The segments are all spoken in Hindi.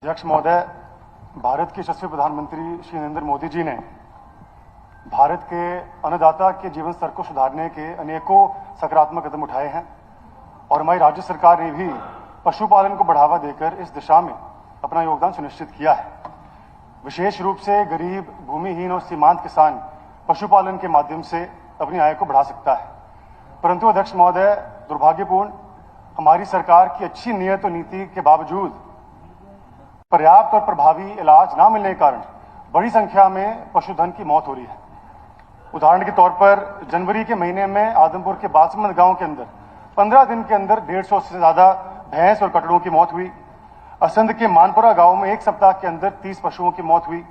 अध्यक्ष महोदय, भारत के यशस्वी प्रधानमंत्री श्री नरेंद्र मोदी जी ने भारत के अन्नदाता के जीवन स्तर को सुधारने के अनेकों सकारात्मक कदम उठाए हैं और हमारी राज्य सरकार ने भी पशुपालन को बढ़ावा देकर इस दिशा में अपना योगदान सुनिश्चित किया है। विशेष रूप से गरीब, भूमिहीन और सीमांत किसान पशुपालन के माध्यम से अपनी आय को बढ़ा सकता है। परंतु अध्यक्ष महोदय, दुर्भाग्यपूर्ण हमारी सरकार की अच्छी नीयत और नीति के बावजूद पर्याप्त और प्रभावी इलाज न मिलने के कारण बड़ी संख्या में पशुधन की मौत हो रही है। उदाहरण के तौर पर जनवरी के महीने में आदमपुर के बासमंद गांव के अंदर 15 दिन के अंदर 150 से ज्यादा भैंस और कटड़ों की मौत हुई। असंध के मानपुरा गांव में एक सप्ताह के अंदर 30 पशुओं की मौत हुई।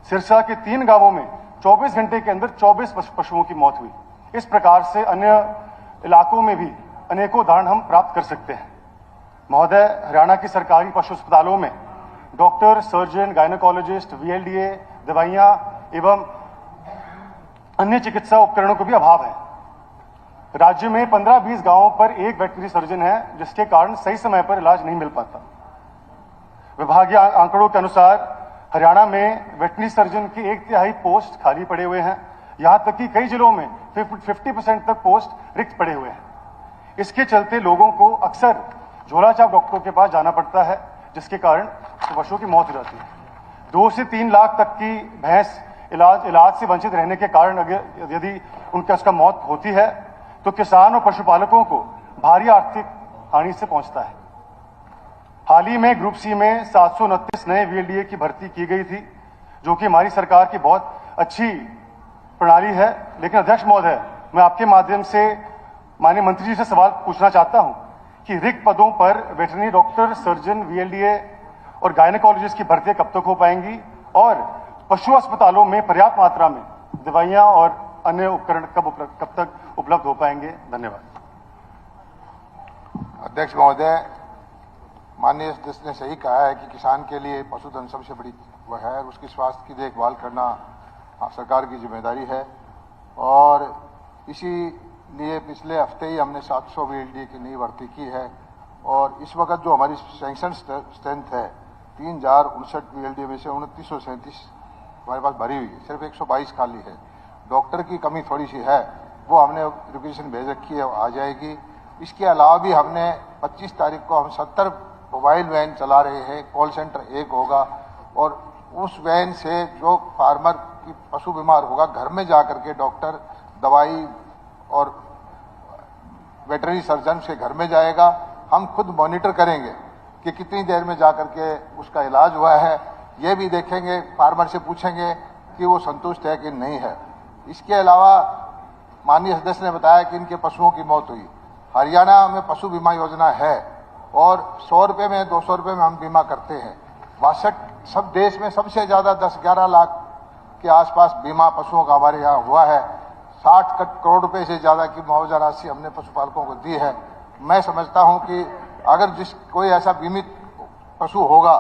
सिरसा के 3 गांवों में 24 घंटे के अंदर 24 पशुओं की मौत हुई। इस प्रकार से अन्य इलाकों में भी अनेकों उदाहरण हम प्राप्त कर सकते हैं। महोदय, हरियाणा की सरकारी पशु अस्पतालों में डॉक्टर, सर्जन, गायनोकोलॉजिस्ट, VLDA, दवाइयां एवं अन्य चिकित्सा उपकरणों का भी अभाव है। राज्य में 15-20 गांवों पर एक वेटनरी सर्जन है, जिसके कारण सही समय पर इलाज नहीं मिल पाता। विभागीय आंकड़ों के अनुसार हरियाणा में वेटनरी सर्जन की 1/3 पोस्ट खाली पड़े हुए हैं। यहां तक कि कई जिलों में 50% तक पोस्ट रिक्त पड़े हुए हैं। इसके चलते लोगों को अक्सर झोलाछाप डॉक्टरों के पास जाना पड़ता है, जिसके कारण पशुओं की मौत हो जाती है। 2 से 3 लाख तक की भैंस इलाज से वंचित रहने के कारण अगर यदि उसका मौत होती है तो किसान और पशुपालकों को भारी आर्थिक हानि से पहुंचता है। हाल ही में ग्रुप सी में 729 नए VLDA की भर्ती की गई थी, जो कि हमारी सरकार की बहुत अच्छी प्रणाली है। लेकिन अध्यक्ष महोदय, मैं आपके माध्यम से माननीय मंत्री जी से सवाल पूछना चाहता हूं कि रिक्त पदों पर वेटरनरी डॉक्टर, सर्जन, VLDA और गायनोकोलॉजिस्ट की भर्तियां कब तक हो पाएंगी और पशु अस्पतालों में पर्याप्त मात्रा में दवाइयां और अन्य उपकरण कब तक उपलब्ध हो पाएंगे? धन्यवाद। अध्यक्ष महोदय, माननीय सदस्य ने सही कहा है कि किसान के लिए पशुधन सबसे बड़ी वह है और उसकी स्वास्थ्य की देखभाल करना सरकार की जिम्मेदारी है। और इसीलिए पिछले हफ्ते ही हमने 700 VLDA की नई भर्ती की है और इस वक्त जो हमारी सैंक्शन स्ट्रेंथ है 3059 VLDA में से 2937 हमारे पास भरी हुई है, सिर्फ 122 खाली है। डॉक्टर की कमी थोड़ी सी है, वो हमने रिक्वेशन भेज रखी है, आ जाएगी। इसके अलावा भी हमने 25 तारीख को हम 70 मोबाइल वैन चला रहे हैं। कॉल सेंटर 1 होगा और उस वैन से जो फार्मर की पशु बीमार होगा घर में जा करके डॉक्टर दवाई और वेटरनरी सर्जन से घर में जाएगा। हम खुद मॉनिटर करेंगे कि कितनी देर में जा करके उसका इलाज हुआ है, ये भी देखेंगे, फार्मर से पूछेंगे कि वो संतुष्ट है कि नहीं है। इसके अलावा माननीय सदस्य ने बताया कि इनके पशुओं की मौत हुई। हरियाणा में पशु बीमा योजना है और 100 रुपये में 200 रुपये में हम बीमा करते हैं। 62 सब देश में सबसे ज़्यादा 10-11 लाख के आसपास बीमा पशुओं का हमारे यहाँ हुआ है। 60 करोड़ रुपए से ज़्यादा की मुआवजा राशि हमने पशुपालकों को दी है। मैं समझता हूँ कि अगर कोई ऐसा बीमित पशु होगा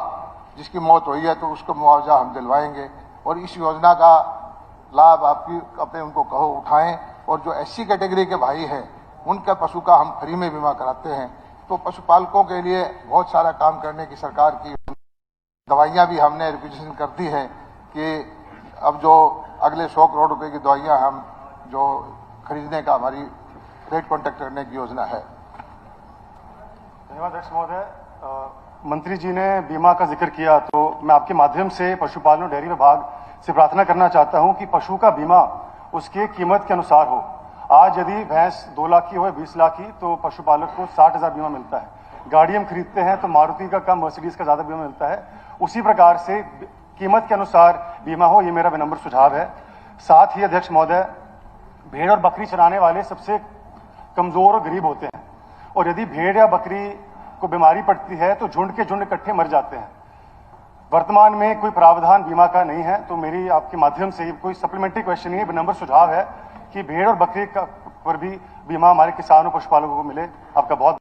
जिसकी मौत हुई है तो उसको मुआवजा हम दिलवाएंगे और इस योजना का लाभ अपने उनको कहो उठाएं। और जो SC कैटेगरी के भाई हैं उनका पशु का हम फ्री में बीमा कराते हैं। तो पशुपालकों के लिए बहुत सारा काम करने की सरकार की दवाइयाँ भी हमने रिक्वेशन कर दी है कि अब जो अगले 100 करोड़ रुपए की दवाइयाँ हम जो खरीदने का हमारी रेट कॉन्टेक्ट करने की योजना है। धन्यवाद अध्यक्ष महोदय। मंत्री जी ने बीमा का जिक्र किया तो मैं आपके माध्यम से पशुपालन और डेयरी विभाग से प्रार्थना करना चाहता हूं कि पशु का बीमा उसके कीमत के अनुसार हो। आज यदि भैंस 2 लाख की हो, 20 लाख की, तो पशुपालक को 60,000 बीमा मिलता है। गाड़ी हम खरीदते हैं तो मारुति का कम, मर्सिडीज का ज्यादा बीमा मिलता है। उसी प्रकार से कीमत के अनुसार बीमा हो, ये मेरा विनम्र सुझाव है। साथ ही अध्यक्ष महोदय, भेड़ और बकरी चराने वाले सबसे कमजोर और गरीब होते हैं और यदि भेड़ या बकरी को बीमारी पड़ती है तो झुंड के झुंड इकट्ठे मर जाते हैं। वर्तमान में कोई प्रावधान बीमा का नहीं है, तो मेरी आपके माध्यम से कोई सप्लीमेंट्री क्वेश्चन नहीं है, विनम्र सुझाव है कि भेड़ और बकरी पर भी बीमा हमारे किसानों पशुपालकों को मिले। आपका बहुत